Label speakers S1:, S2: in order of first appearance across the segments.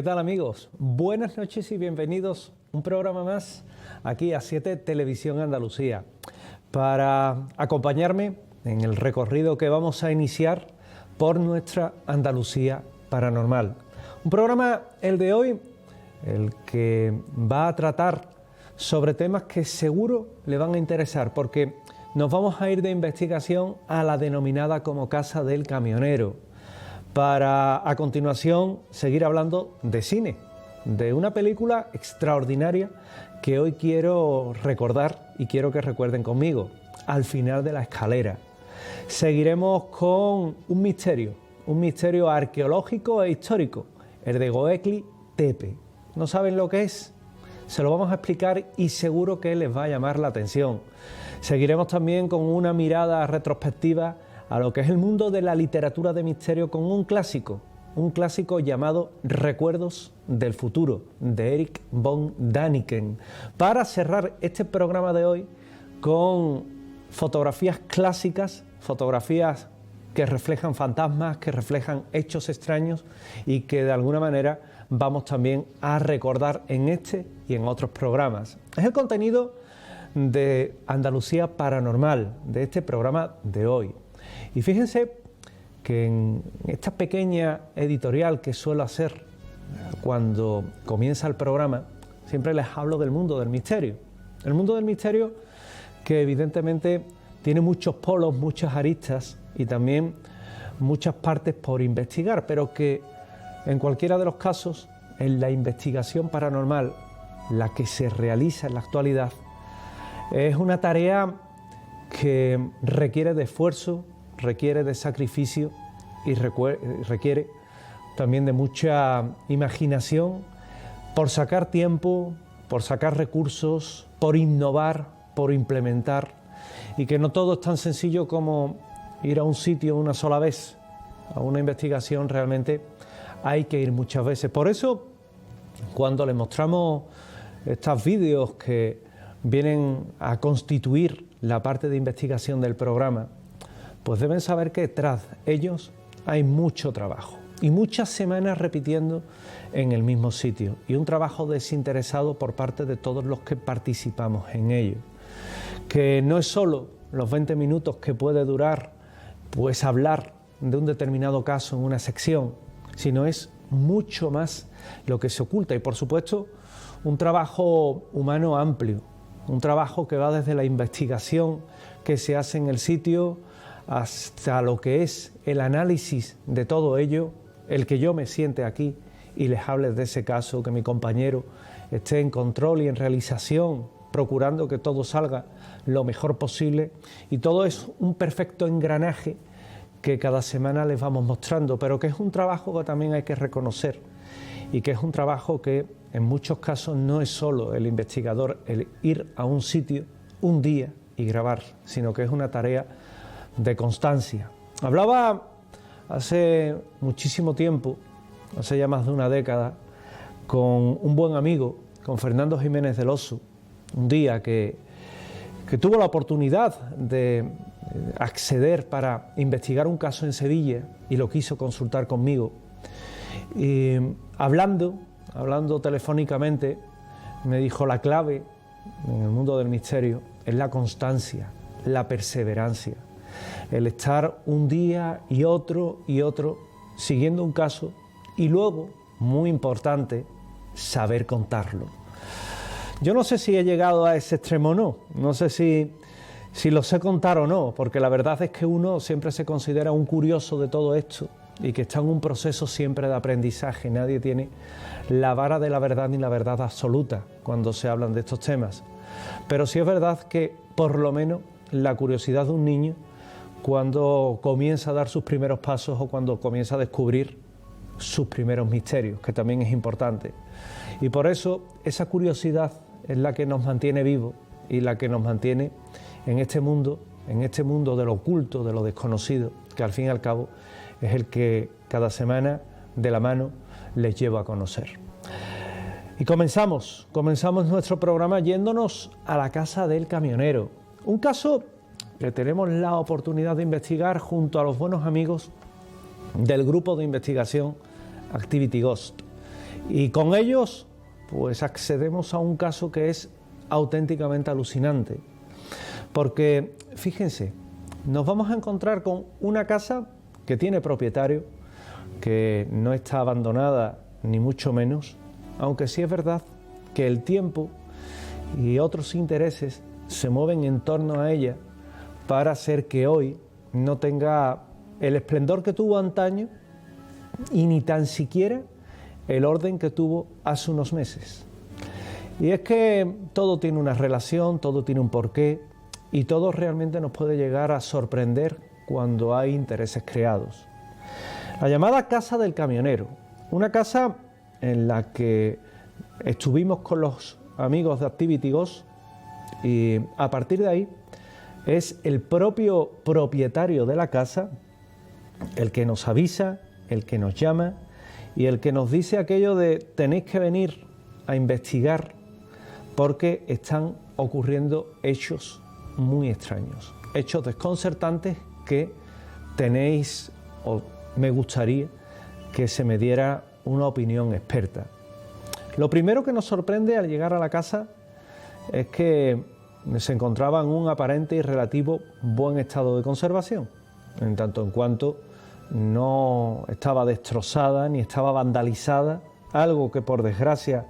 S1: ¿Qué tal, amigos? Buenas noches y bienvenidos a un programa más aquí a 7 Televisión Andalucía para acompañarme en el recorrido que vamos a iniciar por nuestra Andalucía paranormal. Un programa, el de hoy, el que va a tratar sobre temas que seguro le van a interesar, porque nos vamos a ir de investigación a la denominada como Casa del Camionero, para a continuación seguir hablando de cine, de una película extraordinaria que hoy quiero recordar y quiero que recuerden conmigo, Al final de la escalera. Seguiremos con un misterio arqueológico e histórico, el de Göbekli Tepe. ¿No saben lo que es? Se lo vamos a explicar y seguro que les va a llamar la atención. Seguiremos también con una mirada retrospectiva a lo que es el mundo de la literatura de misterio con un clásico llamado Recuerdos del futuro, de Erich von Däniken, para cerrar este programa de hoy con fotografías clásicas, fotografías que reflejan fantasmas, que reflejan hechos extraños y que de alguna manera vamos también a recordar en este y en otros programas. Es el contenido de Andalucía Paranormal, de este programa de hoy. Y fíjense que en esta pequeña editorial que suelo hacer cuando comienza el programa, siempre les hablo del mundo del misterio. El mundo del misterio que evidentemente tiene muchos polos, muchas aristas y también muchas partes por investigar, pero que en cualquiera de los casos, en la investigación paranormal, la que se realiza en la actualidad, es una tarea que requiere de esfuerzo, requiere de sacrificio y requiere también de mucha imaginación por sacar tiempo, por sacar recursos, por innovar, por implementar, y que no todo es tan sencillo como ir a un sitio una sola vez. A una investigación realmente hay que ir muchas veces. Por eso, cuando les mostramos estos vídeos que vienen a constituir la parte de investigación del programa, pues deben saber que tras ellos hay mucho trabajo y muchas semanas repitiendo en el mismo sitio y un trabajo desinteresado por parte de todos los que participamos en ello. Que no es solo los 20 minutos que puede durar pues hablar de un determinado caso en una sección, sino es mucho más lo que se oculta y por supuesto un trabajo humano amplio, un trabajo que va desde la investigación que se hace en el sitio hasta lo que es el análisis de todo ello, el que yo me siente aquí y les hable de ese caso, que mi compañero esté en control y en realización, procurando que todo salga lo mejor posible, y todo es un perfecto engranaje que cada semana les vamos mostrando, pero que es un trabajo que también hay que reconocer y que es un trabajo que en muchos casos no es solo el investigador el ir a un sitio un día y grabar, sino que es una tarea de constancia. Hablaba hace muchísimo tiempo, hace ya más de una década, con un buen amigo, con Fernando Jiménez del Oso, un día que tuvo la oportunidad de acceder para investigar un caso en Sevilla y lo quiso consultar conmigo. Y hablando telefónicamente, me dijo: la clave en el mundo del misterio es la constancia, la perseverancia, el estar un día y otro siguiendo un caso y luego, muy importante, saber contarlo. Yo no sé si he llegado a ese extremo o no, no sé si lo sé contar o no, porque la verdad es que uno siempre se considera un curioso de todo esto y que está en un proceso siempre de aprendizaje. Nadie tiene la vara de la verdad ni la verdad absoluta cuando se hablan de estos temas. Pero sí es verdad que por lo menos la curiosidad de un niño cuando comienza a dar sus primeros pasos o cuando comienza a descubrir sus primeros misterios, que también es importante. Y por eso esa curiosidad es la que nos mantiene vivos y la que nos mantiene en este mundo de lo oculto, de lo desconocido, que al fin y al cabo es el que cada semana de la mano les llevo a conocer. Y comenzamos nuestro programa yéndonos a la Casa del Camionero, un caso que tenemos la oportunidad de investigar junto a los buenos amigos del grupo de investigación Activity Ghost. Y con ellos pues accedemos a un caso que es auténticamente alucinante, porque fíjense, nos vamos a encontrar con una casa que tiene propietario, que no está abandonada ni mucho menos, aunque sí es verdad que el tiempo y otros intereses se mueven en torno a ella para hacer que hoy no tenga el esplendor que tuvo antaño y ni tan siquiera el orden que tuvo hace unos meses. Y es que todo tiene una relación, todo tiene un porqué y todo realmente nos puede llegar a sorprender cuando hay intereses creados. La llamada Casa del Camionero, una casa en la que estuvimos con los amigos de Activity Ghost y a partir de ahí es el propio propietario de la casa el que nos avisa, el que nos llama y el que nos dice aquello de tenéis que venir a investigar porque están ocurriendo hechos muy extraños, hechos desconcertantes que tenéis o me gustaría que se me diera una opinión experta. Lo primero que nos sorprende al llegar a la casa es que se encontraba en un aparente y relativo buen estado de conservación, en tanto en cuanto no estaba destrozada ni estaba vandalizada, algo que por desgracia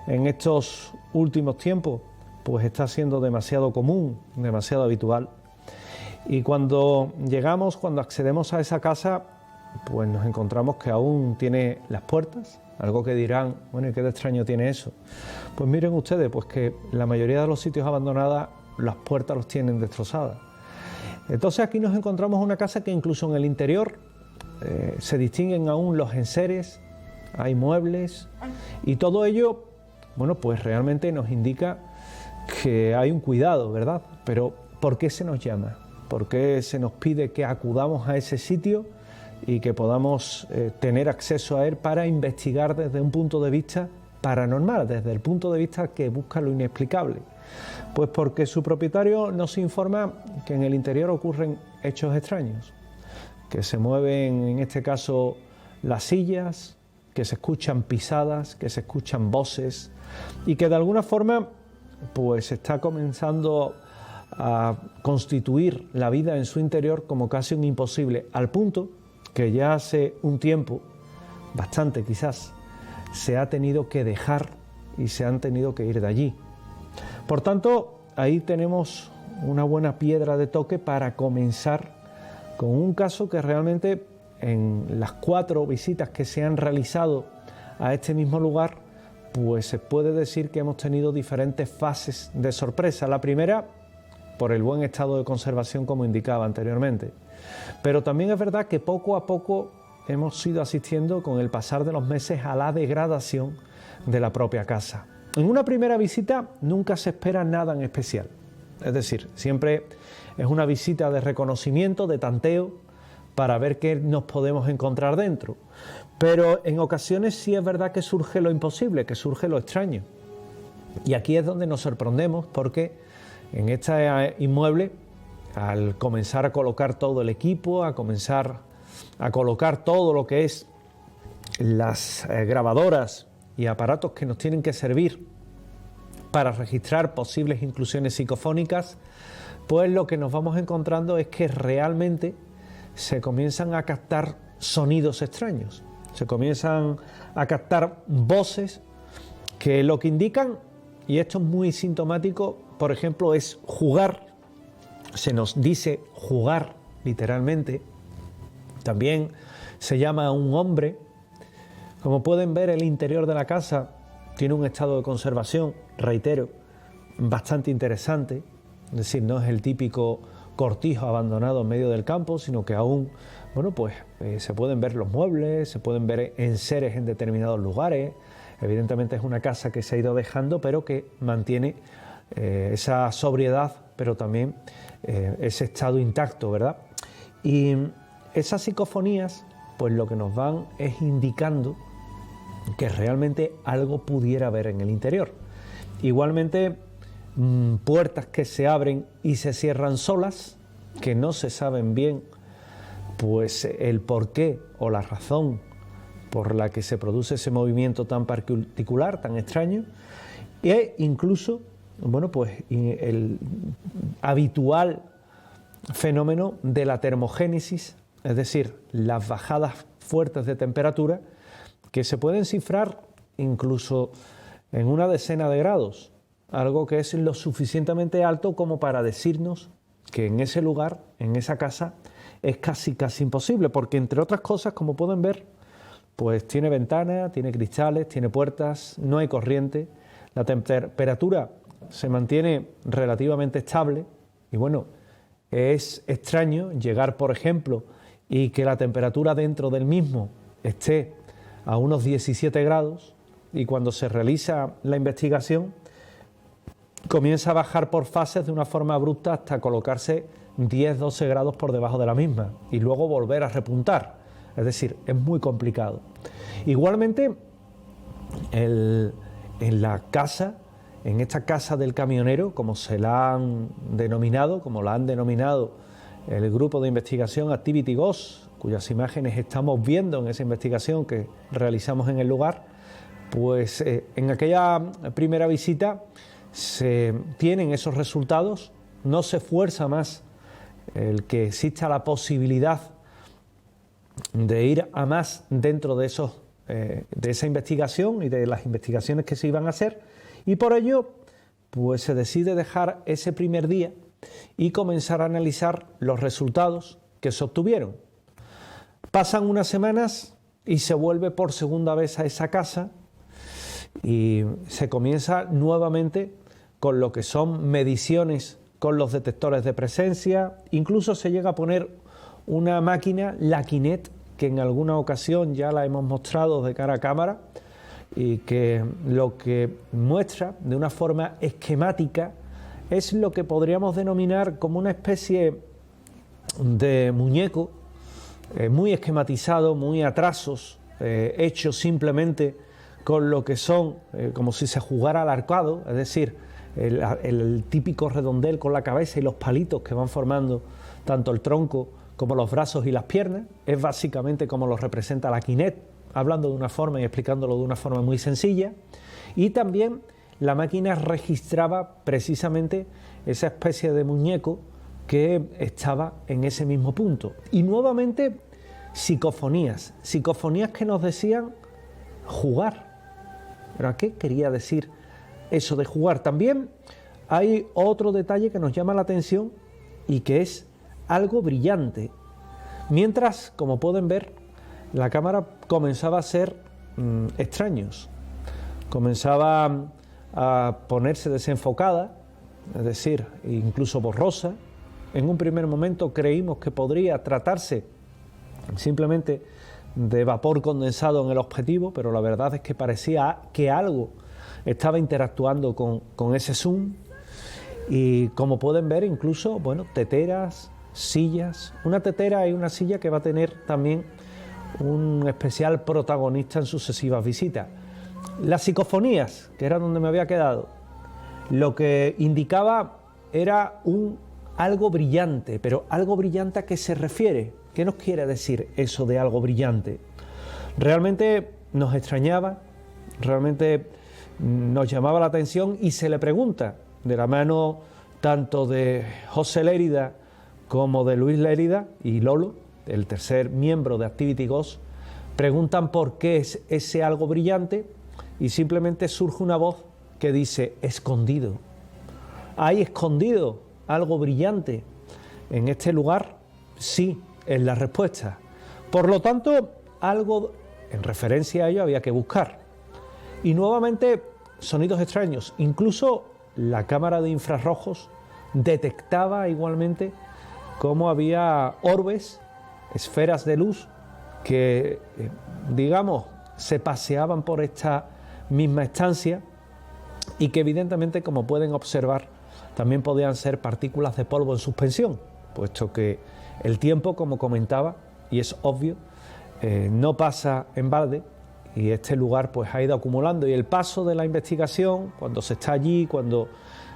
S1: en estos últimos tiempos pues está siendo demasiado común, demasiado habitual. Y cuando llegamos, cuando accedemos a esa casa, pues nos encontramos que aún tiene las puertas, algo que dirán, bueno, ¿y qué de extraño tiene eso? Pues miren ustedes, pues que la mayoría de los sitios abandonados las puertas los tienen destrozadas. Entonces aquí nos encontramos una casa que incluso en el interior se distinguen aún los enseres, hay muebles y todo ello, bueno, pues realmente nos indica que hay un cuidado, ¿verdad? Pero ¿por qué se nos llama? ¿Por qué se nos pide que acudamos a ese sitio y que podamos tener acceso a él para investigar desde un punto de vista paranormal, desde el punto de vista que busca lo inexplicable? Pues porque su propietario nos informa que en el interior ocurren hechos extraños, que se mueven en este caso las sillas, que se escuchan pisadas, que se escuchan voces y que de alguna forma pues está comenzando a constituir la vida en su interior como casi un imposible, al punto que ya hace un tiempo, bastante quizás, se ha tenido que dejar y se han tenido que ir de allí. Por tanto, ahí tenemos una buena piedra de toque para comenzar con un caso que realmente en las 4 visitas que se han realizado a este mismo lugar, pues se puede decir que hemos tenido diferentes fases de sorpresa. La primera, por el buen estado de conservación, como indicaba anteriormente. Pero también es verdad que poco a poco hemos ido asistiendo con el pasar de los meses a la degradación de la propia casa. En una primera visita nunca se espera nada en especial. Es decir, siempre es una visita de reconocimiento, de tanteo, para ver qué nos podemos encontrar dentro. Pero en ocasiones sí es verdad que surge lo imposible, que surge lo extraño. Y aquí es donde nos sorprendemos porque en este inmueble, al comenzar a colocar todo el equipo, a comenzar a colocar todo lo que es las grabadoras y aparatos que nos tienen que servir para registrar posibles inclusiones psicofónicas, pues lo que nos vamos encontrando es que realmente se comienzan a captar sonidos extraños, se comienzan a captar voces que lo que indican, y esto es muy sintomático, por ejemplo, es jugar. Se nos dice jugar, literalmente. También se llama a un hombre. Como pueden ver, el interior de la casa tiene un estado de conservación, reitero, bastante interesante. Es decir, no es el típico cortijo abandonado en medio del campo, sino que aún, bueno, pues se pueden ver los muebles, se pueden ver enseres en determinados lugares. Evidentemente es una casa que se ha ido dejando, pero que mantiene esa sobriedad, pero también ese estado intacto, ¿verdad? Y esas psicofonías, pues lo que nos van es indicando que realmente algo pudiera haber en el interior. Igualmente, puertas que se abren y se cierran solas, que no se saben bien pues el porqué o la razón por la que se produce ese movimiento tan particular, tan extraño, e incluso, bueno, pues el habitual fenómeno de la termogénesis, es decir, las bajadas fuertes de temperatura que se pueden cifrar incluso en una decena de grados, algo que es lo suficientemente alto como para decirnos que en ese lugar, en esa casa, es casi imposible, porque entre otras cosas, como pueden ver, pues tiene ventanas, tiene cristales, tiene puertas, no hay corriente, la temperatura se mantiene relativamente estable y bueno, es extraño llegar, por ejemplo, y que la temperatura dentro del mismo esté a unos 17 grados y cuando se realiza la investigación comienza a bajar por fases de una forma abrupta hasta colocarse 10-12 grados por debajo de la misma y luego volver a repuntar. Es decir, es muy complicado. Igualmente, en la casa, en esta casa del camionero, como se la han denominado, como la han denominado el grupo de investigación Activity Ghost, cuyas imágenes estamos viendo en esa investigación que realizamos en el lugar, pues en aquella primera visita se tienen esos resultados, no se esfuerza más el que exista la posibilidad de ir a más dentro de esa investigación y de las investigaciones que se iban a hacer, y por ello pues se decide dejar ese primer día y comenzar a analizar los resultados que se obtuvieron. Pasan unas semanas y se vuelve por segunda vez a esa casa y se comienza nuevamente con lo que son mediciones con los detectores de presencia, incluso se llega a poner una máquina, la Kinet, que en alguna ocasión ya la hemos mostrado de cara a cámara y que lo que muestra de una forma esquemática es lo que podríamos denominar como una especie de muñeco muy esquematizado, muy a trazos, hecho simplemente con lo que son, como si se jugara al arcado, es decir, el típico redondel con la cabeza y los palitos que van formando tanto el tronco como los brazos y las piernas. Es básicamente como lo representa la Kinet, hablando de una forma y explicándolo de una forma muy sencilla. Y también la máquina registraba precisamente esa especie de muñeco que estaba en ese mismo punto. Y nuevamente psicofonías que nos decían jugar. ¿Pero a qué quería decir eso de jugar? También hay otro detalle que nos llama la atención y que es algo brillante. Mientras, como pueden ver, la cámara comenzaba a ser extraños. Comenzaba a ponerse desenfocada, es decir, incluso borrosa. En un primer momento creímos que podría tratarse simplemente de vapor condensado en el objetivo, pero la verdad es que parecía que algo estaba interactuando con ese zoom. Y como pueden ver, incluso, bueno, teteras, sillas, una tetera y una silla que va a tener también un especial protagonista en sucesivas visitas. Las psicofonías, que era donde me había quedado, lo que indicaba era algo brillante, pero algo brillante ¿a qué se refiere? ¿Qué nos quiere decir eso de algo brillante? Realmente nos extrañaba, realmente nos llamaba la atención y se le pregunta de la mano tanto de José Lérida como de Luis Lérida y Lolo, el tercer miembro de Activity Ghost, preguntan por qué es ese algo brillante y simplemente surge una voz que dice escondido. ¿Hay escondido algo brillante en este lugar? Sí, es la respuesta. Por lo tanto, algo en referencia a ello había que buscar. Y nuevamente, sonidos extraños. Incluso la cámara de infrarrojos detectaba igualmente cómo había orbes, esferas de luz que, digamos, se paseaban por esta misma estancia y que evidentemente, como pueden observar, también podían ser partículas de polvo en suspensión, puesto que el tiempo, como comentaba, y es obvio, no pasa en balde y este lugar pues ha ido acumulando, y el paso de la investigación, cuando se está allí, cuando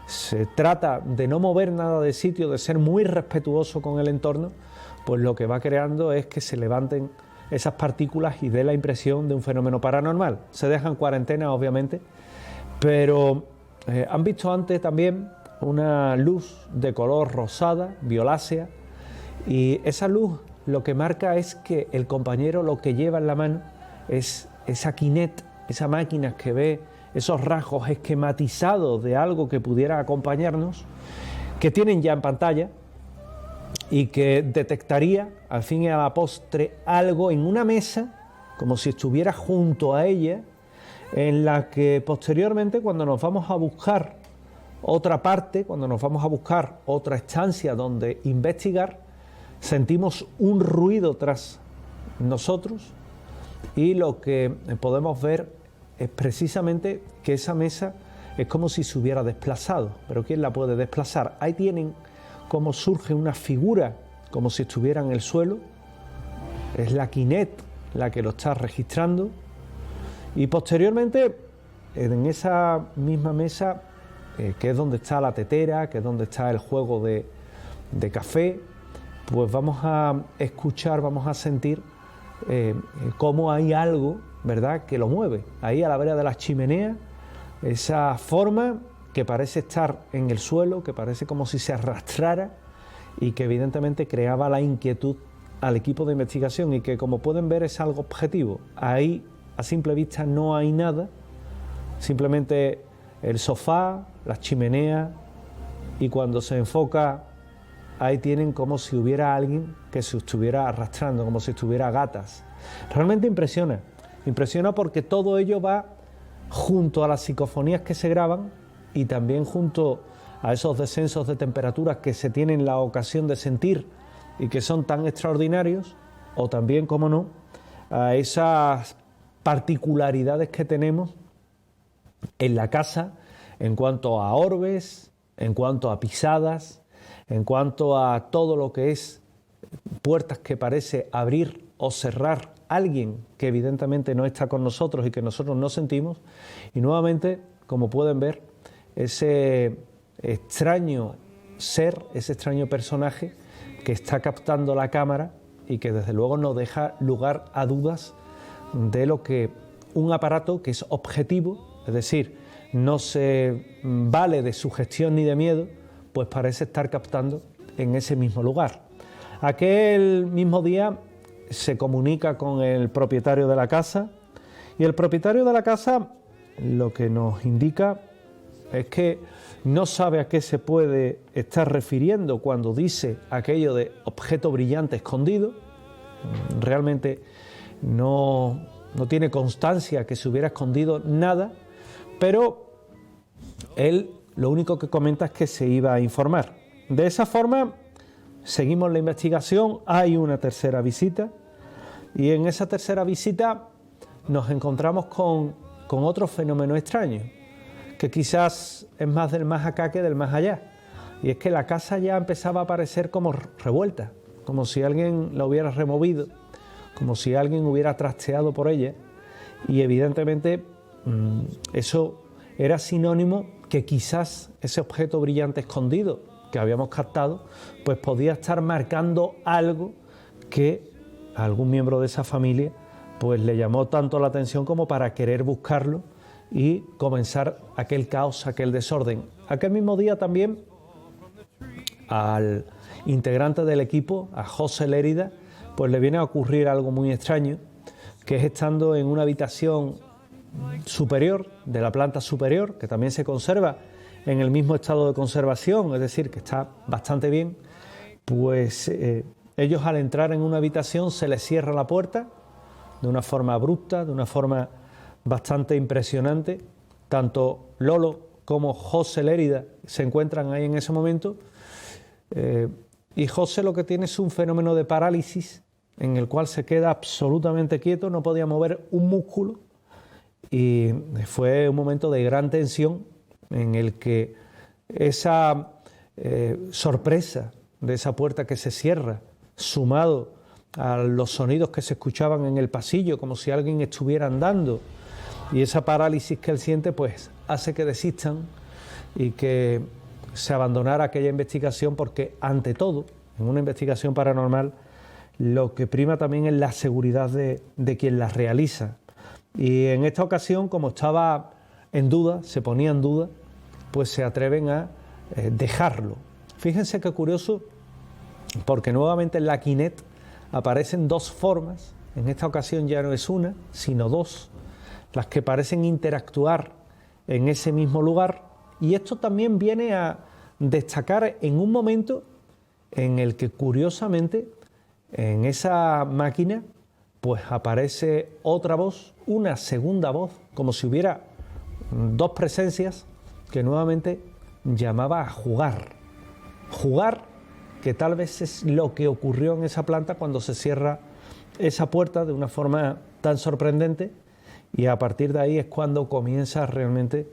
S1: se trata de no mover nada de sitio, de ser muy respetuoso con el entorno, pues lo que va creando es que se levanten esas partículas y dé la impresión de un fenómeno paranormal. Se deja en cuarentena, obviamente, pero han visto antes también una luz de color rosada, violácea, y esa luz lo que marca es que el compañero lo que lleva en la mano es esa Kinect, esa máquina que ve esos rasgos esquematizados de algo que pudiera acompañarnos, que tienen ya en pantalla y que detectaría al fin y a la postre algo en una mesa, como si estuviera junto a ella, en la que posteriormente, cuando nos vamos a buscar otra parte, cuando nos vamos a buscar otra estancia donde investigar, sentimos un ruido tras nosotros y lo que podemos ver es precisamente que esa mesa es como si se hubiera desplazado. ¿Pero quién la puede desplazar? Ahí tienen cómo surge una figura como si estuviera en el suelo. Es la Kinect la que lo está registrando. Y posteriormente, en esa misma mesa, que es donde está la tetera, que es donde está el juego de café, pues vamos a escuchar, vamos a sentir cómo hay algo, ¿verdad?, que lo mueve. Ahí a la vera de la chimenea, esa forma que parece estar en el suelo, que parece como si se arrastrara y que evidentemente creaba la inquietud al equipo de investigación y que, como pueden ver, es algo objetivo. Ahí a simple vista no hay nada, simplemente el sofá, la chimenea, y cuando se enfoca ahí tienen como si hubiera alguien que se estuviera arrastrando, como si estuviera a gatas. Realmente impresiona, impresiona porque todo ello va junto a las psicofonías que se graban y también junto a esos descensos de temperaturas que se tienen la ocasión de sentir y que son tan extraordinarios, o también, como no, a esas particularidades que tenemos en la casa en cuanto a orbes, en cuanto a pisadas, en cuanto a todo lo que es puertas que parece abrir o cerrar alguien que evidentemente no está con nosotros y que nosotros no sentimos. Y nuevamente, como pueden ver, ese extraño ser, ese extraño personaje que está captando la cámara y que desde luego no deja lugar a dudas de lo que un aparato que es objetivo, es decir, no se vale de sugestión ni de miedo, pues parece estar captando en ese mismo lugar. Aquel mismo día se comunica con el propietario de la casa y el propietario de la casa lo que nos indica es que no sabe a qué se puede estar refiriendo cuando dice aquello de objeto brillante escondido. Realmente no tiene constancia que se hubiera escondido nada, pero él lo único que comenta es que se iba a informar. De esa forma seguimos la investigación, hay una tercera visita y en esa tercera visita nos encontramos con otro fenómeno extraño, que quizás es más del más acá que del más allá, y es que la casa ya empezaba a parecer como revuelta, como si alguien la hubiera removido, como si alguien hubiera trasteado por ella, y evidentemente eso era sinónimo que quizás ese objeto brillante escondido que habíamos captado pues podía estar marcando algo que a algún miembro de esa familia pues le llamó tanto la atención como para querer buscarlo y comenzar aquel caos, aquel desorden. Aquel mismo día también al integrante del equipo, a José Lérida, pues le viene a ocurrir algo muy extraño, que es estando en una habitación superior, de la planta superior, que también se conserva en el mismo estado de conservación, es decir, que está bastante bien, pues ellos al entrar en una habitación se les cierra la puerta de una forma abrupta, de una forma bastante impresionante. Tanto Lolo como José Lérida se encuentran ahí en ese momento y José lo que tiene es un fenómeno de parálisis en el cual se queda absolutamente quieto, no podía mover un músculo y fue un momento de gran tensión en el que esa sorpresa de esa puerta que se cierra, sumado a los sonidos que se escuchaban en el pasillo, como si alguien estuviera andando, y esa parálisis que él siente, pues hace que desistan y que se abandonara aquella investigación, porque ante todo, en una investigación paranormal, lo que prima también es la seguridad de quien las realiza. Y en esta ocasión, como estaba en duda, se ponía en duda, pues se atreven a dejarlo. Fíjense qué curioso, porque nuevamente en la Kinect aparecen dos formas, en esta ocasión ya no es una, sino dos, las que parecen interactuar en ese mismo lugar, y esto también viene a destacar en un momento en el que curiosamente en esa máquina pues aparece otra voz, una segunda voz, como si hubiera dos presencias que nuevamente llamaba a jugar. Jugar, que tal vez es lo que ocurrió en esa planta cuando se cierra esa puerta de una forma tan sorprendente, y a partir de ahí es cuando comienza realmente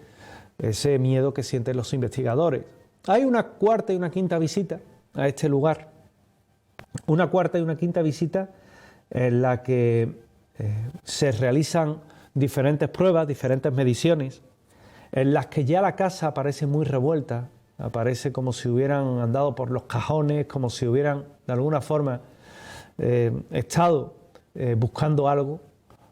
S1: ese miedo que sienten los investigadores. Hay una cuarta y una quinta visita a este lugar, una cuarta y una quinta visita en la que se realizan diferentes pruebas, diferentes mediciones, en las que ya la casa aparece muy revuelta, aparece como si hubieran andado por los cajones, como si hubieran de alguna forma estado buscando algo.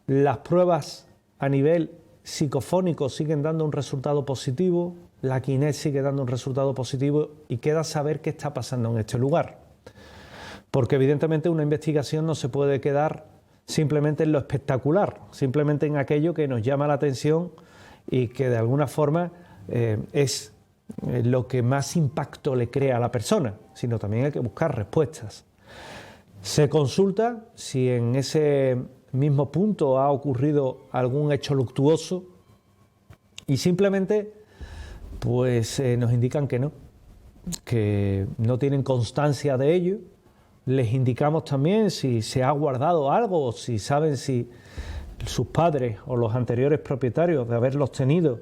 S1: Las pruebas a nivel psicofónico siguen dando un resultado positivo, la Kinect sigue dando un resultado positivo, y queda saber qué está pasando en este lugar. Porque evidentemente una investigación no se puede quedar simplemente en lo espectacular, simplemente en aquello que nos llama la atención y que de alguna forma es lo que más impacto le crea a la persona, sino también hay que buscar respuestas. Se consulta si en ese mismo punto ha ocurrido algún hecho luctuoso, y simplemente pues nos indican que no tienen constancia de ello. Les indicamos también si se ha guardado algo, o si saben si sus padres o los anteriores propietarios de haberlos tenido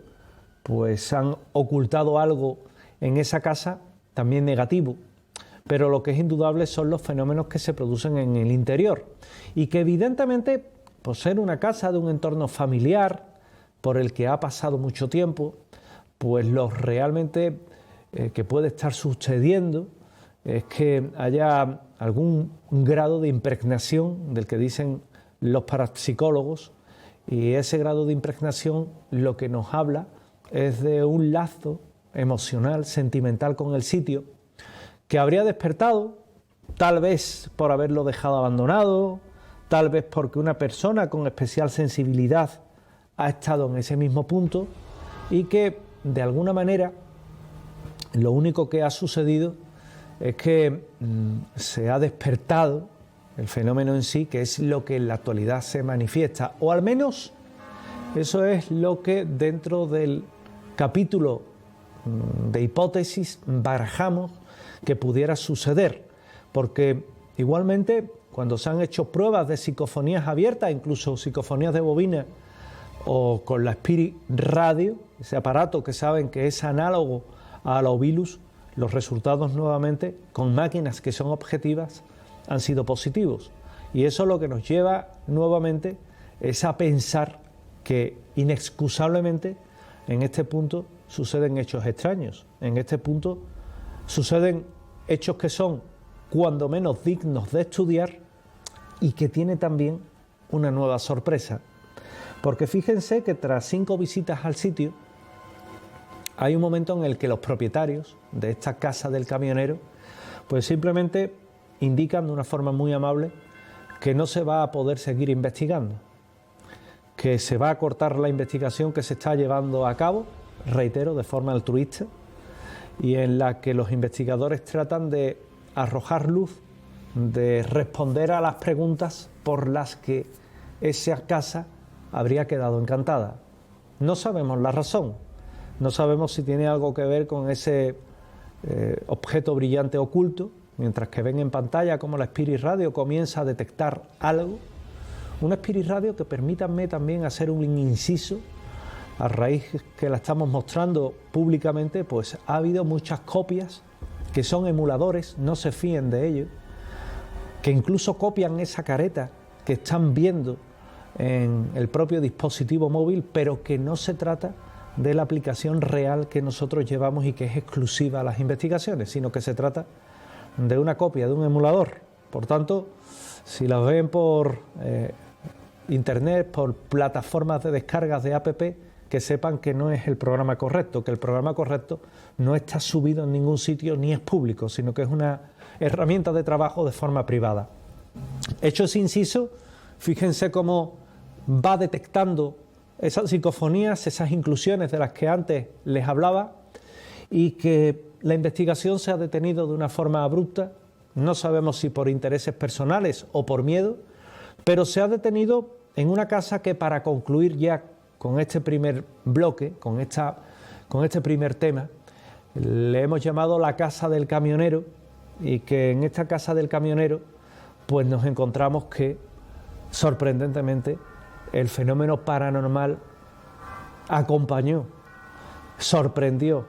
S1: pues han ocultado algo en esa casa, también negativo. Pero lo que es indudable son los fenómenos que se producen en el interior, y que evidentemente, por ser una casa de un entorno familiar por el que ha pasado mucho tiempo, pues lo realmente que puede estar sucediendo es que haya algún grado de impregnación del que dicen los parapsicólogos, y ese grado de impregnación lo que nos habla es de un lazo emocional, sentimental con el sitio, que habría despertado, tal vez por haberlo dejado abandonado, tal vez porque una persona con especial sensibilidad ha estado en ese mismo punto, y que de alguna manera lo único que ha sucedido es que se ha despertado el fenómeno en sí, que es lo que en la actualidad se manifiesta, o al menos eso es lo que dentro del capítulo de hipótesis barajamos que pudiera suceder, porque igualmente cuando se han hecho pruebas de psicofonías abiertas, incluso psicofonías de bobina o con la Spirit Radio, ese aparato que saben que es análogo a la Ovilus, los resultados nuevamente con máquinas que son objetivas han sido positivos, y eso lo que nos lleva nuevamente es a pensar que inexcusablemente en este punto suceden hechos extraños, en este punto suceden hechos que son cuando menos dignos de estudiar, y que tiene también una nueva sorpresa, porque fíjense que tras 5 visitas al sitio hay un momento en el que los propietarios de esta casa del camionero pues simplemente indican de una forma muy amable que no se va a poder seguir investigando, que se va a cortar la investigación que se está llevando a cabo, reitero, de forma altruista, y en la que los investigadores tratan de arrojar luz, de responder a las preguntas por las que esa casa habría quedado encantada. No sabemos la razón, no sabemos si tiene algo que ver con ese objeto brillante oculto, mientras que ven en pantalla cómo la Spirit Radio comienza a detectar algo. Una Spirit Radio que, permítanme también hacer un inciso, a raíz que la estamos mostrando públicamente, pues ha habido muchas copias que son emuladores, no se fíen de ello, que incluso copian esa careta que están viendo en el propio dispositivo móvil, pero que no se trata de la aplicación real que nosotros llevamos y que es exclusiva a las investigaciones, sino que se trata de una copia, de un emulador. Por tanto, si las ven por internet, por plataformas de descargas de app, que sepan que no es el programa correcto, que el programa correcto no está subido en ningún sitio ni es público, sino que es una herramienta de trabajo de forma privada. Hecho ese inciso, fíjense cómo va detectando esas psicofonías, esas inclusiones de las que antes les hablaba, y que la investigación se ha detenido de una forma abrupta, no sabemos si por intereses personales o por miedo, pero se ha detenido en una casa que, para concluir ya con este primer bloque, con este primer tema, le hemos llamado la Casa del Camionero, y que en esta Casa del Camionero pues nos encontramos que, sorprendentemente, el fenómeno paranormal acompañó, sorprendió,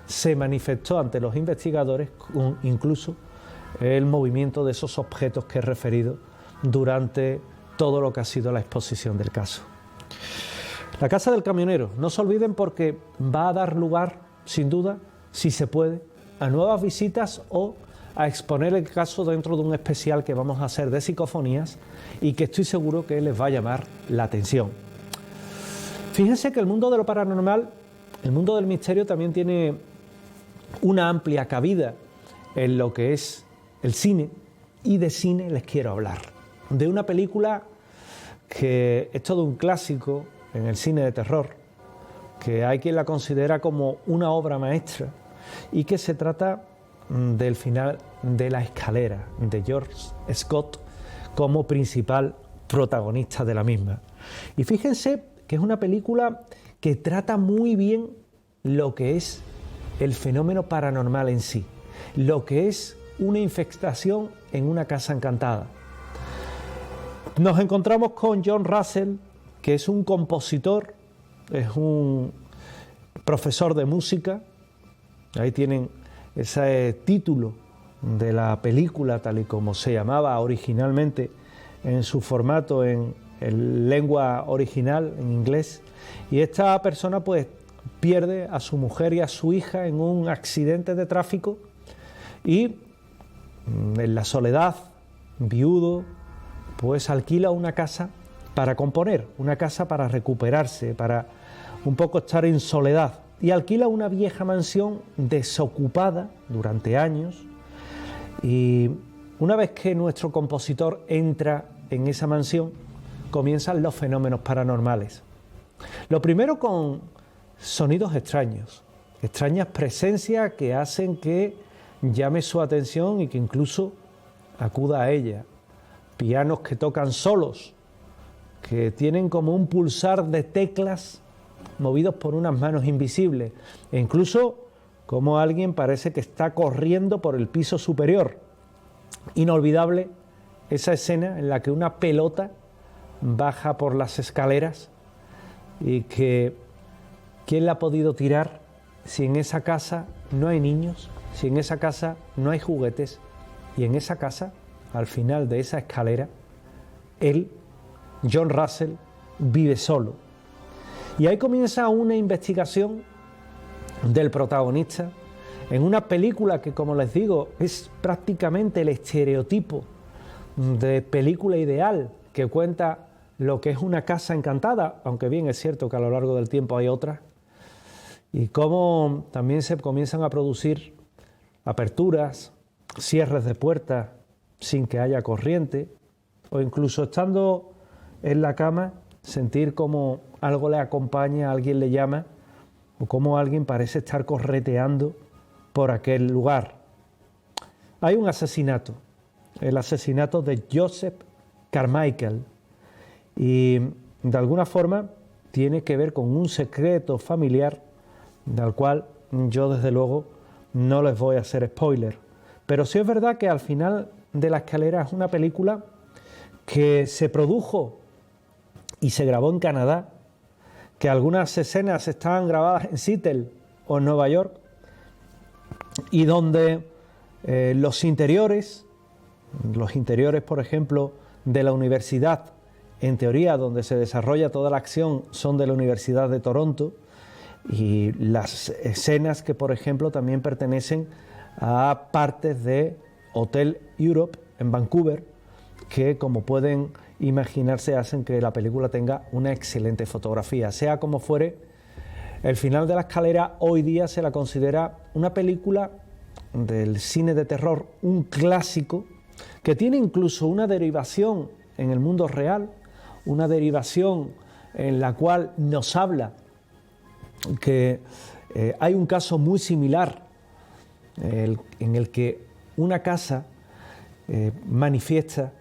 S1: se manifestó ante los investigadores con incluso el movimiento de esos objetos que he referido durante todo lo que ha sido la exposición del caso. La Casa del Camionero, no se olviden, porque va a dar lugar, sin duda, si se puede, a nuevas visitas o a exponer el caso dentro de un especial que vamos a hacer de psicofonías y que estoy seguro que les va a llamar la atención. Fíjense que el mundo de lo paranormal, el mundo del misterio, también tiene una amplia cabida en lo que es el cine, y de cine les quiero hablar. De una película que es todo un clásico en el cine de terror, que hay quien la considera como una obra maestra, y que se trata del final de La Escalera, de George Scott, como principal protagonista de la misma. Y fíjense que es una película que trata muy bien lo que es el fenómeno paranormal en sí, lo que es una infestación en una casa encantada. Nos encontramos con John Russell, que es un compositor, es un profesor de música. Ahí tienen ese título de la película, tal y como se llamaba originalmente en su formato en lengua original, en inglés. Y esta persona pues pierde a su mujer y a su hija en un accidente de tráfico, y en la soledad, viudo, pues alquila una casa para componer, una casa para recuperarse, para un poco estar en soledad, y alquila una vieja mansión desocupada durante años. Y una vez que nuestro compositor entra en esa mansión, comienzan los fenómenos paranormales. Lo primero, con sonidos extraños, extrañas presencias que hacen que llame su atención y que incluso acuda a ella. Pianos que tocan solos, que tienen como un pulsar de teclas movidos por unas manos invisibles, e incluso como alguien parece que está corriendo por el piso superior. Inolvidable esa escena en la que una pelota baja por las escaleras, y que ¿quién la ha podido tirar si en esa casa no hay niños, si en esa casa no hay juguetes, y en esa casa, al final de esa escalera, él, John Russell, vive solo? Y ahí comienza una investigación del protagonista en una película que, como les digo, es prácticamente el estereotipo de película ideal que cuenta lo que es una casa encantada, aunque bien es cierto que a lo largo del tiempo hay otras, y cómo también se comienzan a producir aperturas, cierres de puertas sin que haya corriente, o incluso estando en la cama sentir como algo le acompaña, alguien le llama, o como alguien parece estar correteando por aquel lugar. Hay un asesinato, el asesinato de Joseph Carmichael, y de alguna forma tiene que ver con un secreto familiar del cual yo desde luego no les voy a hacer spoiler. Pero sí es verdad que al final de La Escalera es una película que se produjo y se grabó en Canadá, que algunas escenas estaban grabadas en Seattle o en Nueva York, y donde los interiores, por ejemplo, de la universidad, en teoría donde se desarrolla toda la acción, son de la Universidad de Toronto, y las escenas que, por ejemplo, también pertenecen a partes de Hotel Europe en Vancouver, que, como pueden imaginarse, hacen que la película tenga una excelente fotografía. Sea como fuere, El final de la escalera hoy día se la considera una película del cine de terror, un clásico, que tiene incluso una derivación en el mundo real, una derivación en la cual nos habla que hay un caso muy similar en el que una casa manifiesta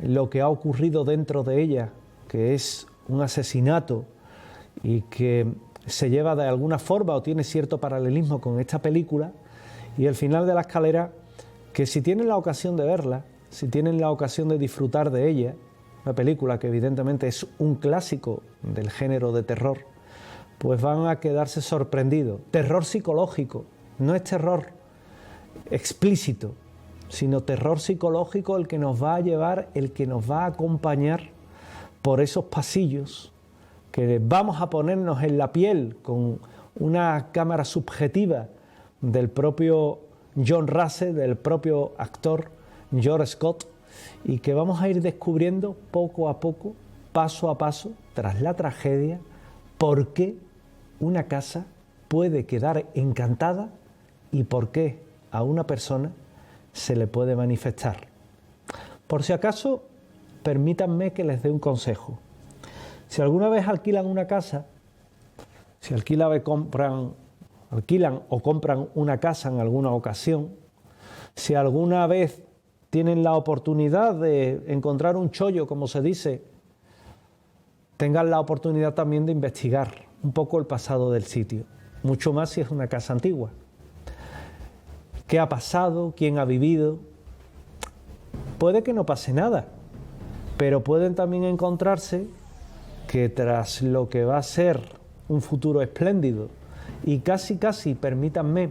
S1: lo que ha ocurrido dentro de ella, que es un asesinato y que se lleva de alguna forma o tiene cierto paralelismo con esta película. Y El final de la escalera, que si tienen la ocasión de verla, si tienen la ocasión de disfrutar de ella, una película que evidentemente es un clásico del género de terror, pues van a quedarse sorprendidos. Terror psicológico, no es terror explícito, sino terror psicológico el que nos va a llevar, el que nos va a acompañar por esos pasillos, que vamos a ponernos en la piel con una cámara subjetiva del propio John Russell, del propio actor George Scott, y que vamos a ir descubriendo poco a poco, paso a paso, tras la tragedia, por qué una casa puede quedar encantada y por qué a una persona se le puede manifestar. Por si acaso, permítanme que les dé un consejo. Si alguna vez alquilan una casa, si alquilan o compran una casa en alguna ocasión, si alguna vez tienen la oportunidad de encontrar un chollo, como se dice, tengan la oportunidad también de investigar un poco el pasado del sitio, mucho más si es una casa antigua. ¿Qué ha pasado? ¿Quién ha vivido? Puede que no pase nada, pero pueden también encontrarse que tras lo que va a ser un futuro espléndido y casi, permítanme,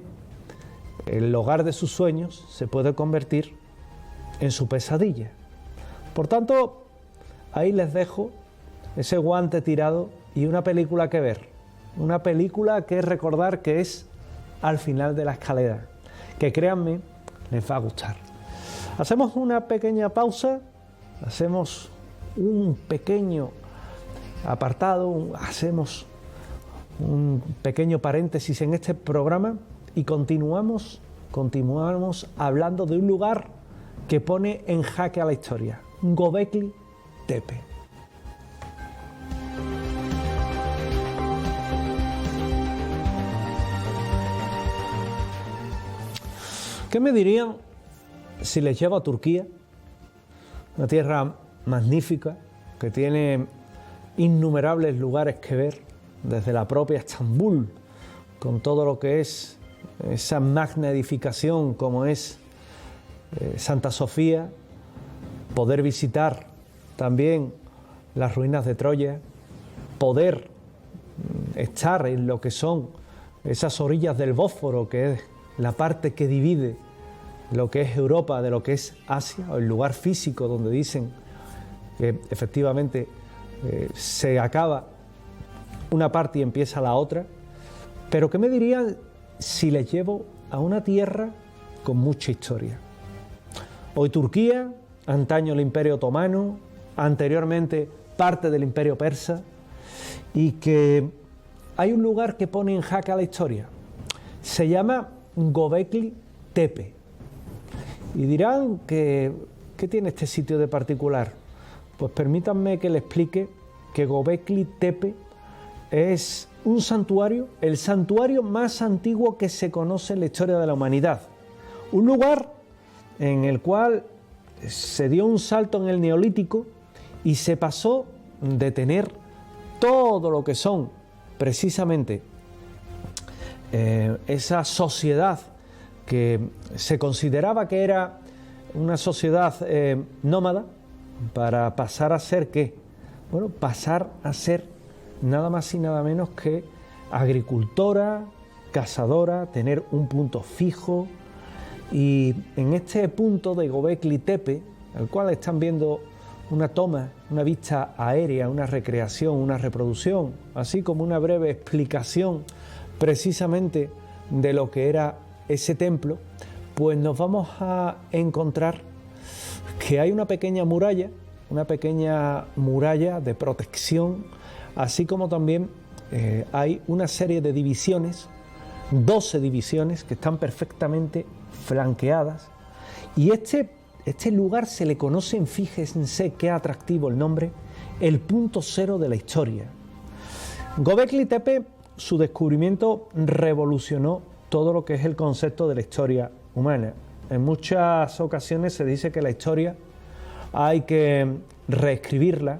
S1: el hogar de sus sueños se puede convertir en su pesadilla. Por tanto, ahí les dejo ese guante tirado y una película que ver, una película que recordar que es Al final de la escalera, que créanme, les va a gustar. Hacemos una pequeña pausa, hacemos un pequeño apartado, hacemos un pequeño paréntesis en este programa y continuamos hablando de un lugar que pone en jaque a la historia, Göbekli Tepe. ¿Qué me dirían si les llevo a Turquía? Una tierra magnífica que tiene innumerables lugares que ver, desde la propia Estambul, con todo lo que es esa magna edificación como es Santa Sofía, poder visitar también las ruinas de Troya, poder estar en lo que son esas orillas del Bósforo, que es la parte que divide lo que es Europa de lo que es Asia, o el lugar físico donde dicen que efectivamente se acaba una parte y empieza la otra. Pero ¿qué me dirían si les llevo a una tierra con mucha historia? Hoy Turquía, antaño el Imperio Otomano, anteriormente parte del Imperio Persa, y que hay un lugar que pone en jaque a la historia. Se llama Göbekli Tepe. Y dirán que ¿qué tiene este sitio de particular? Pues permítanme que les explique que Göbekli Tepe es un santuario, el santuario más antiguo que se conoce en la historia de la humanidad. Un lugar en el cual se dio un salto en el Neolítico y se pasó de tener todo lo que son precisamente esa sociedad que se consideraba que era una sociedad nómada, para pasar a ser ¿qué? Bueno, pasar a ser nada más y nada menos que agricultora, cazadora, tener un punto fijo. Y en este punto de Göbekli Tepe, al cual están viendo una toma, una vista aérea, una recreación, una reproducción, así como una breve explicación precisamente de lo que era ese templo, pues nos vamos a encontrar que hay una pequeña muralla de protección, así como también hay una serie de divisiones, 12 divisiones que están perfectamente flanqueadas, y este lugar se le conoce, fíjense qué atractivo el nombre, el punto cero de la historia. Göbekli Tepe, su descubrimiento revolucionó todo lo que es el concepto de la historia humana. En muchas ocasiones se dice que la historia hay que reescribirla,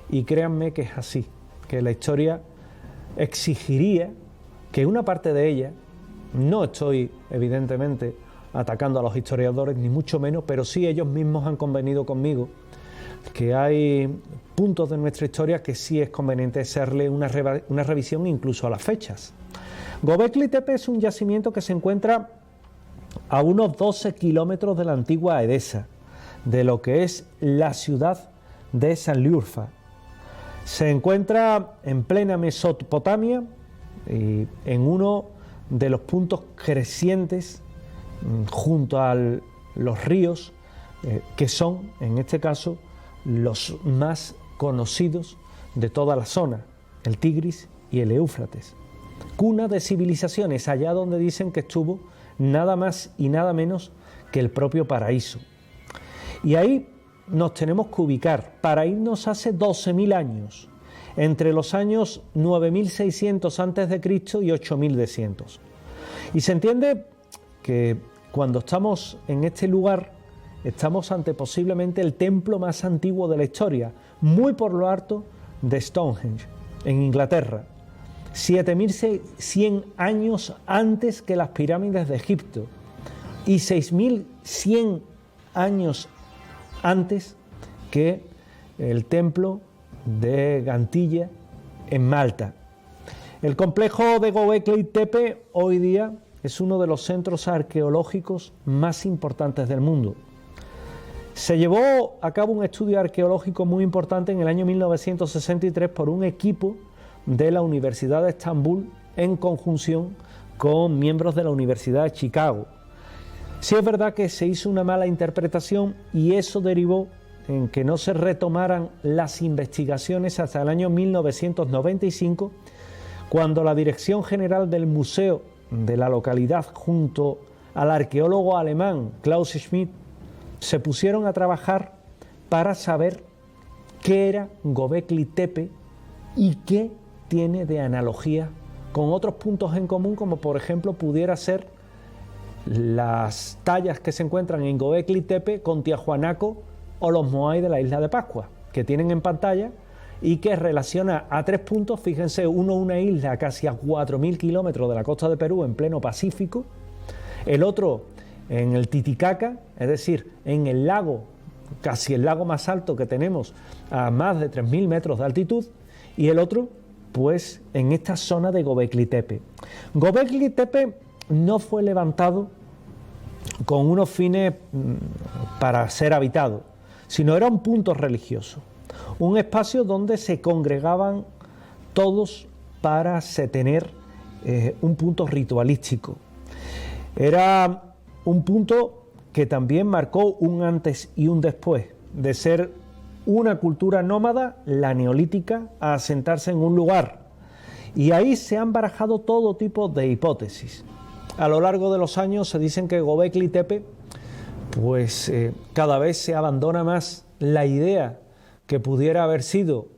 S1: y créanme que es así, que la historia exigiría que una parte de ella, no estoy evidentemente atacando a los historiadores ni mucho menos, pero sí ellos mismos han convenido conmigo que hay puntos de nuestra historia que sí es conveniente hacerle una revisión incluso a las fechas. Göbekli Tepe es un yacimiento que se encuentra a unos 12 kilómetros de la antigua Edesa, de lo que es la ciudad de Sanliurfa. Se encuentra en plena Mesopotamia y en uno de los puntos crecientes junto a los ríos que son, en este caso, los más conocidos de toda la zona, el Tigris y el Éufrates. Cuna de civilizaciones, allá donde dicen que estuvo nada más y nada menos que el propio paraíso. Y ahí nos tenemos que ubicar para irnos hace 12.000 años, entre los años 9.600 a.C. y 8.200. Y se entiende que cuando estamos en este lugar, estamos ante posiblemente el templo más antiguo de la historia, muy por lo alto de Stonehenge, en Inglaterra, 7.100 años antes que las pirámides de Egipto y 6.100 años antes que el templo de Gantilla en Malta. El complejo de Göbekli Tepe hoy día es uno de los centros arqueológicos más importantes del mundo. Se llevó a cabo un estudio arqueológico muy importante en el año 1963 por un equipo de la Universidad de Estambul en conjunción con miembros de la Universidad de Chicago. Sí es verdad que se hizo una mala interpretación y eso derivó en que no se retomaran las investigaciones hasta el año 1995, cuando la Dirección General del Museo de la localidad junto al arqueólogo alemán Klaus Schmidt se pusieron a trabajar para saber qué era Göbekli Tepe y qué tiene de analogía con otros puntos en común, como por ejemplo pudiera ser las tallas que se encuentran en Göbekli Tepe con Tiahuanaco o los Moai de la isla de Pascua, que tienen en pantalla y que relaciona a 3 puntos, fíjense, uno una isla casi a 4.000 kilómetros de la costa de Perú en pleno Pacífico, el otro en el Titicaca, es decir, en el lago, casi el lago más alto que tenemos a más de 3.000 metros de altitud, y el otro pues en esta zona de Göbekli Tepe. Göbekli Tepe no fue levantado con unos fines para ser habitado, sino era un punto religioso, un espacio donde se congregaban todos para tener un punto ritualístico. Era un punto que también marcó un antes y un después de ser una cultura nómada, la neolítica, a asentarse en un lugar. Y ahí se han barajado todo tipo de hipótesis. A lo largo de los años se dicen que Göbekli Tepe, pues cada vez se abandona más la idea que pudiera haber sido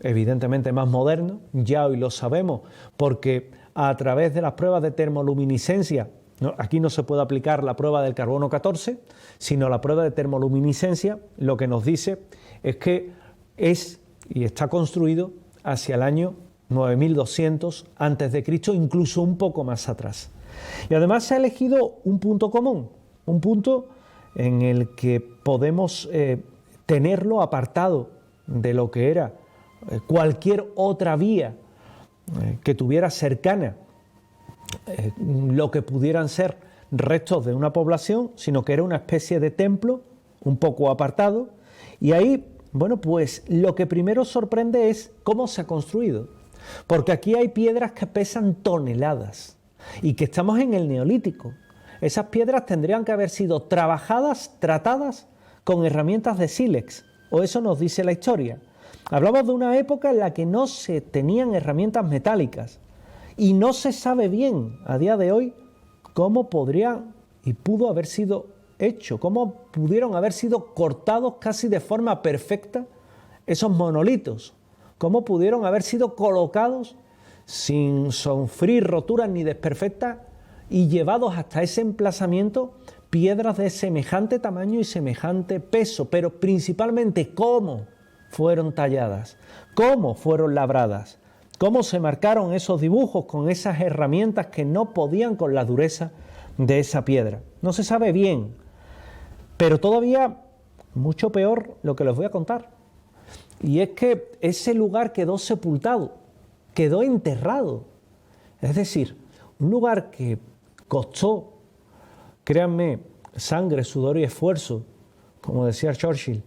S1: evidentemente más moderno, ya hoy lo sabemos, porque a través de las pruebas de termoluminiscencia, aquí no se puede aplicar la prueba del carbono 14, sino la prueba de termoluminiscencia, lo que nos dice es que es y está construido hacia el año 9200 a.C., incluso un poco más atrás. Y además se ha elegido un punto común, un punto en el que podemos tenerlo apartado de lo que era cualquier otra vía que tuviera cercana lo que pudieran ser restos de una población, sino que era una especie de templo un poco apartado. Y ahí, bueno, pues lo que primero sorprende es cómo se ha construido, porque aquí hay piedras que pesan toneladas y que estamos en el Neolítico. Esas piedras tendrían que haber sido trabajadas, tratadas con herramientas de sílex, o eso nos dice la historia. Hablamos de una época en la que no se tenían herramientas metálicas y no se sabe bien a día de hoy cómo podría y pudo haber sido hecho, cómo pudieron haber sido cortados casi de forma perfecta esos monolitos, cómo pudieron haber sido colocados sin sufrir roturas ni desperfectas y llevados hasta ese emplazamiento piedras de semejante tamaño y semejante peso, pero principalmente cómo fueron talladas, cómo fueron labradas, cómo se marcaron esos dibujos con esas herramientas que no podían con la dureza de esa piedra. No se sabe bien, pero todavía mucho peor lo que les voy a contar. Y es que ese lugar quedó sepultado, quedó enterrado. Es decir, un lugar que costó, créanme, sangre, sudor y esfuerzo, como decía Churchill,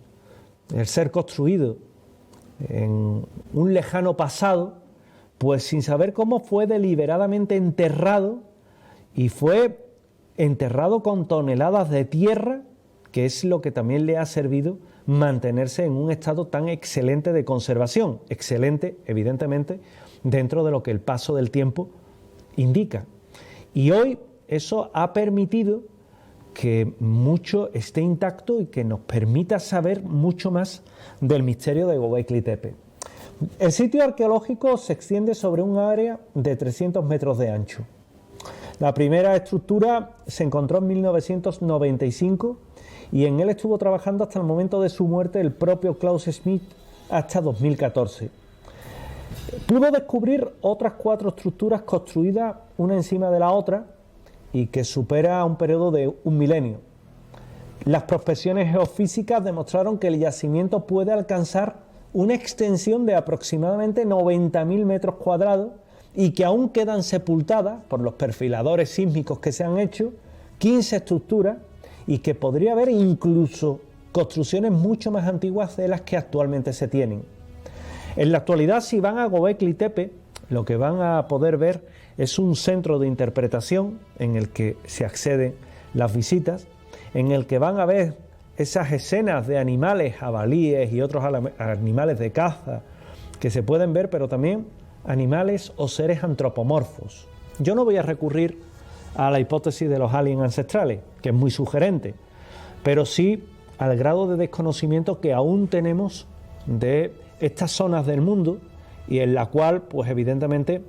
S1: el ser construido en un lejano pasado, pues sin saber cómo fue deliberadamente enterrado, y fue enterrado con toneladas de tierra, que es lo que también le ha servido mantenerse en un estado tan excelente de conservación, excelente evidentemente dentro de lo que el paso del tiempo indica. Y hoy eso ha permitido que mucho esté intacto y que nos permita saber mucho más del misterio de Göbekli Tepe. El sitio arqueológico se extiende sobre un área de 300 metros de ancho. La primera estructura se encontró en 1995 y en él estuvo trabajando hasta el momento de su muerte el propio Klaus Schmidt hasta 2014. Pudo descubrir otras 4 estructuras construidas una encima de la otra y que supera un periodo de un milenio. Las prospecciones geofísicas demostraron que el yacimiento puede alcanzar una extensión de aproximadamente 90.000 metros cuadrados y que aún quedan sepultadas por los perfiladores sísmicos que se han hecho 15 estructuras y que podría haber incluso construcciones mucho más antiguas de las que actualmente se tienen. En la actualidad, si van a Göbekli Tepe, lo que van a poder ver es un centro de interpretación en el que se acceden las visitas, en el que van a ver esas escenas de animales, jabalíes y otros animales de caza que se pueden ver, pero también animales o seres antropomorfos. Yo no voy a recurrir a la hipótesis de los aliens ancestrales, que es muy sugerente, pero sí al grado de desconocimiento que aún tenemos de estas zonas del mundo y en la cual, pues evidentemente,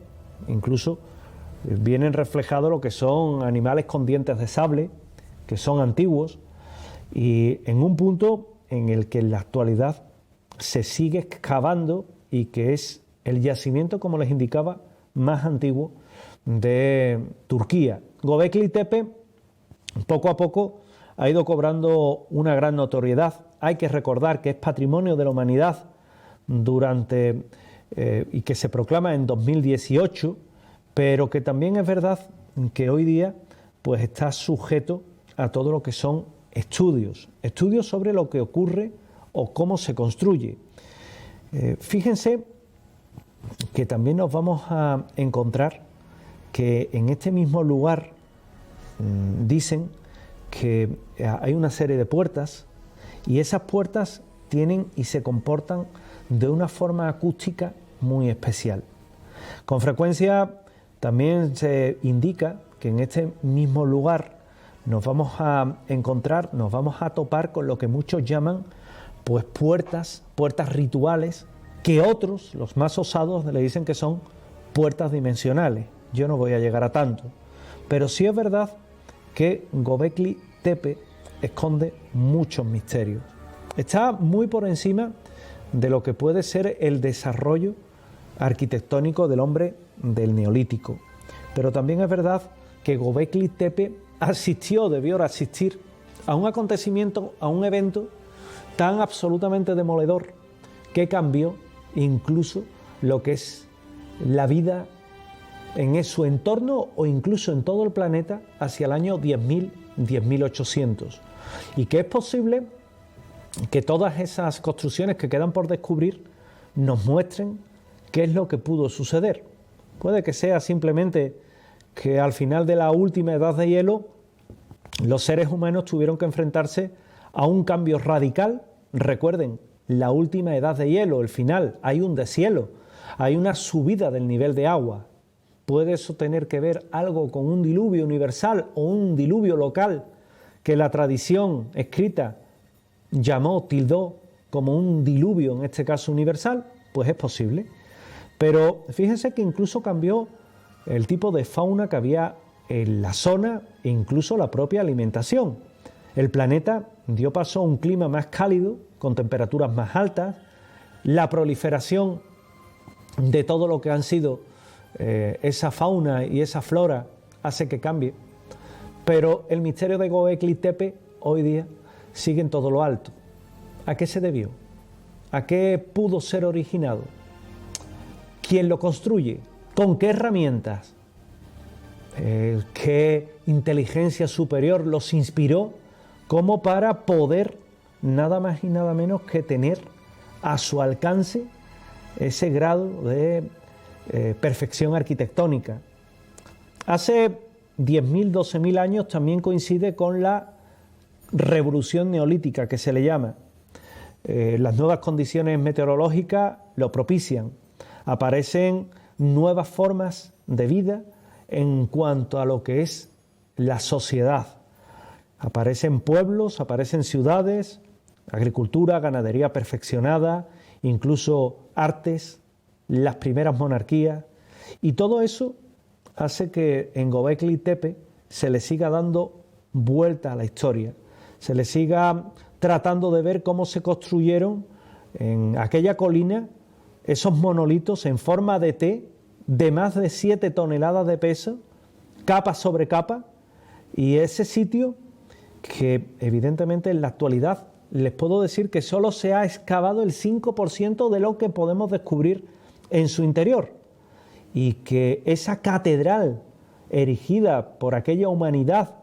S1: incluso vienen reflejados lo que son animales con dientes de sable, que son antiguos, y en un punto en el que en la actualidad se sigue excavando y que es el yacimiento, como les indicaba, más antiguo de Turquía. Göbekli Tepe poco a poco ha ido cobrando una gran notoriedad. Hay que recordar que es patrimonio de la humanidad y que se proclama en 2018, pero que también es verdad que hoy día pues está sujeto a todo lo que son estudios sobre lo que ocurre o cómo se construye. Fíjense que también nos vamos a encontrar que en este mismo lugar dicen que hay una serie de puertas y esas puertas tienen y se comportan de una forma acústica muy especial. Con frecuencia también se indica que en este mismo lugar nos vamos a encontrar, nos vamos a topar con lo que muchos llaman pues puertas rituales, que otros, los más osados, le dicen que son puertas dimensionales. Yo no voy a llegar a tanto, pero sí es verdad que Göbekli Tepe esconde muchos misterios. Está muy por encima de lo que puede ser el desarrollo arquitectónico del hombre del Neolítico. Pero también es verdad que Göbekli Tepe debió asistir a un acontecimiento, a un evento tan absolutamente demoledor que cambió incluso lo que es la vida en su entorno o incluso en todo el planeta hacia el año 10.000, 10.800. Y que es posible que todas esas construcciones que quedan por descubrir nos muestren qué es lo que pudo suceder. Puede que sea simplemente que al final de la última edad de hielo los seres humanos tuvieron que enfrentarse a un cambio radical. Recuerden, la última edad de hielo, el final, hay un deshielo, hay una subida del nivel de agua. ¿Puede eso tener que ver algo con un diluvio universal o un diluvio local que la tradición escrita tildó como un diluvio, en este caso universal? Pues es posible. Pero fíjense que incluso cambió el tipo de fauna que había en la zona e incluso la propia alimentación. El planeta dio paso a un clima más cálido, con temperaturas más altas, la proliferación de todo lo que han sido esa fauna y esa flora hace que cambie. Pero el misterio de Göbekli Tepe hoy día sigue en todo lo alto. ¿A qué se debió? ¿A qué pudo ser originado? ¿Quién lo construye? ¿Con qué herramientas? ¿Qué inteligencia superior los inspiró como para poder nada más y nada menos que tener a su alcance ese grado de perfección arquitectónica? Hace 10.000, 12.000 años también coincide con la revolución neolítica, que se le llama. Las nuevas condiciones meteorológicas lo propician. Aparecen nuevas formas de vida en cuanto a lo que es la sociedad. Aparecen pueblos, aparecen ciudades, agricultura, ganadería perfeccionada, incluso artes, las primeras monarquías, y todo eso hace que en Göbekli Tepe se le siga dando vuelta a la historia, se le siga tratando de ver cómo se construyeron en aquella colina esos monolitos en forma de T de más de 7 toneladas de peso, capa sobre capa, y ese sitio que evidentemente en la actualidad les puedo decir que solo se ha excavado el 5% de lo que podemos descubrir en su interior, y que esa catedral erigida por aquella humanidad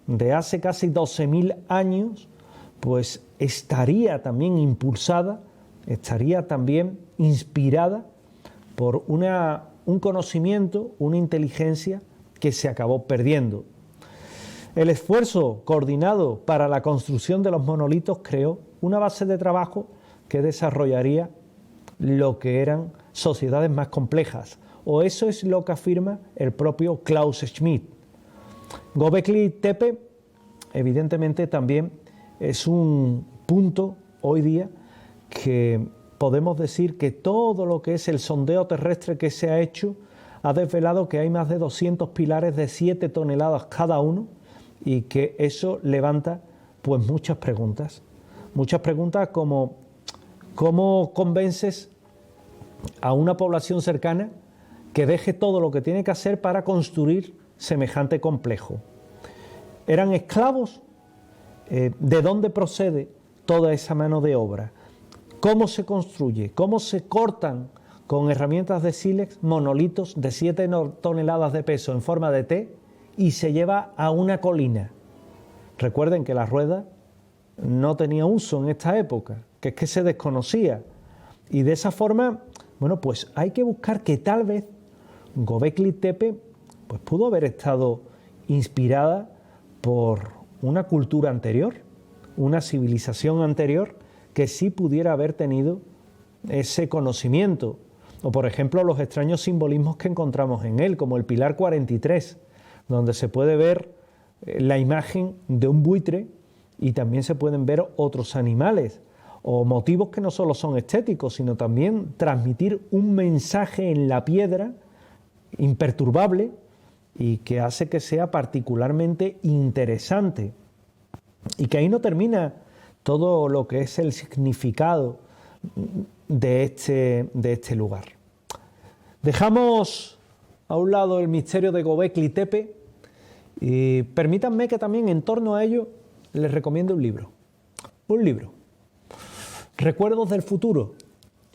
S1: de hace casi 12.000 años, pues estaría también impulsada, estaría también inspirada por un conocimiento, una inteligencia que se acabó perdiendo. El esfuerzo coordinado para la construcción de los monolitos creó una base de trabajo que desarrollaría lo que eran sociedades más complejas, o eso es lo que afirma el propio Klaus Schmidt. Göbekli Tepe, evidentemente, también es un punto hoy día que podemos decir que todo lo que es el sondeo terrestre que se ha hecho ha desvelado que hay más de 200 pilares de 7 toneladas cada uno, y que eso levanta pues muchas preguntas como ¿cómo convences a una población cercana que deje todo lo que tiene que hacer para construir semejante complejo? ¿Eran esclavos? ¿De dónde procede toda esa mano de obra? ¿Cómo se construye? ¿Cómo se cortan con herramientas de sílex monolitos de 7 toneladas de peso en forma de T y se lleva a una colina? Recuerden que la rueda no tenía uso en esta época, que es que se desconocía. Y de esa forma, bueno, pues hay que buscar que tal vez Göbekli Tepe pues pudo haber estado inspirada por una cultura anterior, una civilización anterior que sí pudiera haber tenido ese conocimiento. O por ejemplo los extraños simbolismos que encontramos en él, como el pilar 43, donde se puede ver la imagen de un buitre y también se pueden ver otros animales, o motivos que no solo son estéticos, sino también transmitir un mensaje en la piedra imperturbable y que hace que sea particularmente interesante. Y que ahí no termina todo lo que es el significado de este lugar. Dejamos a un lado el misterio de Göbekli Tepe y permítanme que también en torno a ello les recomiendo un libro. Recuerdos del futuro.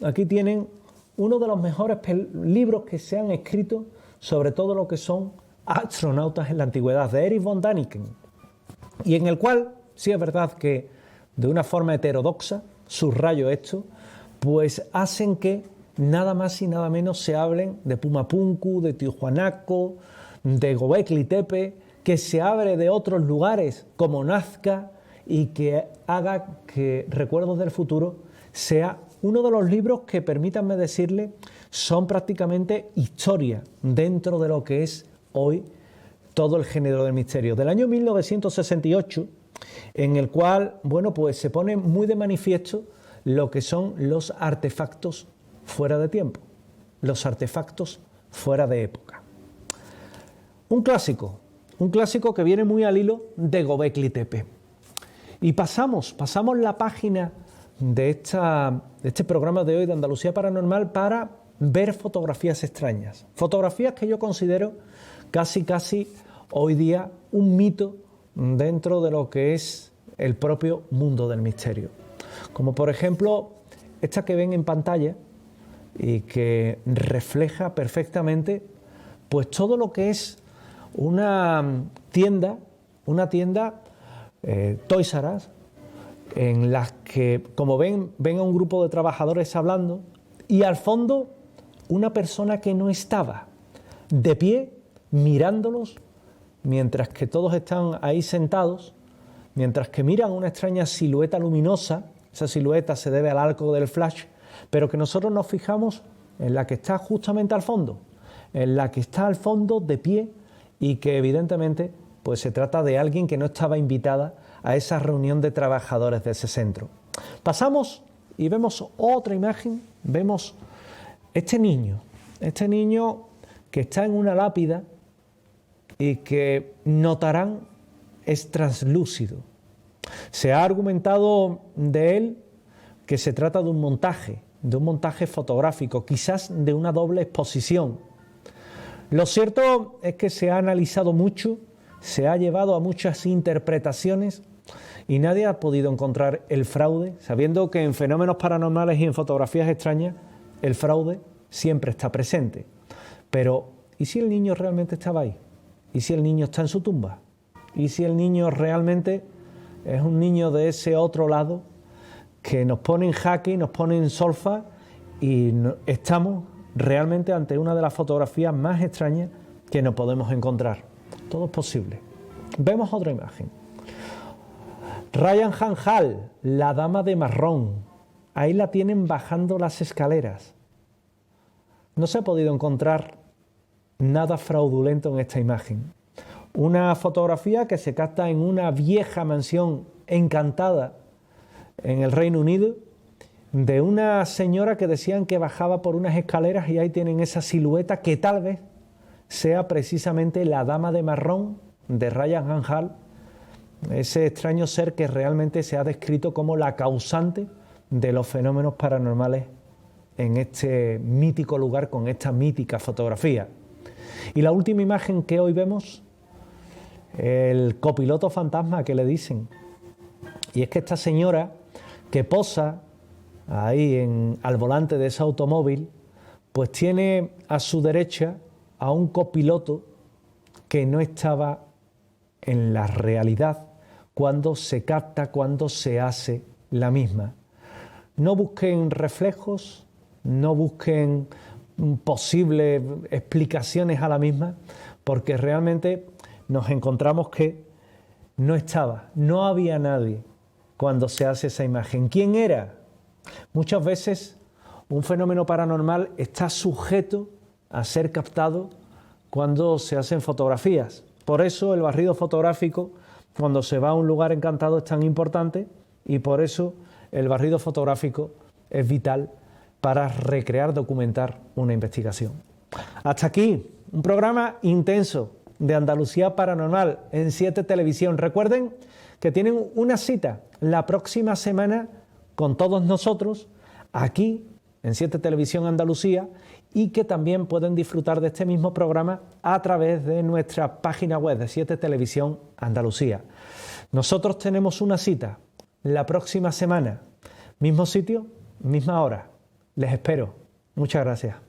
S1: Aquí tienen uno de los mejores libros que se han escrito sobre todo lo que son astronautas en la antigüedad, de Erich von Däniken, y en el cual, sí es verdad que de una forma heterodoxa, subrayo esto, pues hacen que nada más y nada menos se hablen de Pumapunku, de Tiahuanaco, de Göbekli Tepe, que se hable de otros lugares como Nazca y que haga que Recuerdos del Futuro sea uno de los libros que, permítanme decirle, son prácticamente historia dentro de lo que es hoy todo el género del misterio. Del año 1968, en el cual, bueno, pues se pone muy de manifiesto lo que son los artefactos fuera de tiempo, los artefactos fuera de época. Un clásico que viene muy al hilo de Gobekli Tepe. Y pasamos la página de este programa de hoy de Andalucía Paranormal para ver fotografías extrañas. Fotografías que yo considero casi hoy día un mito dentro de lo que es el propio mundo del misterio. Como por ejemplo esta que ven en pantalla y que refleja perfectamente pues todo lo que es una tienda Toys R Us, en las que, como ven a un grupo de trabajadores hablando y al fondo una persona que no estaba, de pie, mirándolos, mientras que todos están ahí sentados, mientras que miran una extraña silueta luminosa. Esa silueta se debe al arco del flash, pero que nosotros nos fijamos en la que está justamente al fondo, en la que está al fondo de pie, y que evidentemente pues se trata de alguien que no estaba invitada a esa reunión de trabajadores de ese centro. Pasamos y vemos otra imagen, vemos este niño que está en una lápida y que notarán es translúcido. Se ha argumentado de él que se trata de un montaje fotográfico, quizás de una doble exposición. Lo cierto es que se ha analizado mucho, se ha llevado a muchas interpretaciones y nadie ha podido encontrar el fraude, sabiendo que en fenómenos paranormales y en fotografías extrañas el fraude siempre está presente. Pero, ¿y si el niño realmente estaba ahí? ¿Y si el niño está en su tumba? ¿Y si el niño realmente es un niño de ese otro lado que nos pone en jaque, nos pone en solfa y estamos realmente ante una de las fotografías más extrañas que nos podemos encontrar? Todo es posible. Vemos otra imagen. Ryan Hanhal, la dama de marrón. Ahí la tienen bajando las escaleras. No se ha podido encontrar nada fraudulento en esta imagen. Una fotografía que se capta en una vieja mansión encantada en el Reino Unido, de una señora que decían que bajaba por unas escaleras, y ahí tienen esa silueta que tal vez sea precisamente la dama de marrón de Ryan Hanhal, ese extraño ser que realmente se ha descrito como la causante de los fenómenos paranormales en este mítico lugar con esta mítica fotografía. Y la última imagen que hoy vemos, el copiloto fantasma que le dicen, y es que esta señora que posa ahí al volante de ese automóvil, pues tiene a su derecha a un copiloto que no estaba en la realidad cuando se capta, cuando se hace la misma. No busquen reflejos, no busquen posibles explicaciones a la misma, porque realmente nos encontramos que no había nadie cuando se hace esa imagen. ¿Quién era? Muchas veces un fenómeno paranormal está sujeto a ser captado cuando se hacen fotografías. Por eso el barrido fotográfico, cuando se va a un lugar encantado, es tan importante, y por eso el barrido fotográfico es vital para recrear, documentar una investigación. Hasta aquí un programa intenso de Andalucía Paranormal en 7 Televisión. Recuerden que tienen una cita la próxima semana con todos nosotros aquí en 7 Televisión Andalucía, y que también pueden disfrutar de este mismo programa a través de nuestra página web de 7 Televisión Andalucía. Nosotros tenemos una cita la próxima semana, mismo sitio, misma hora. Les espero. Muchas gracias.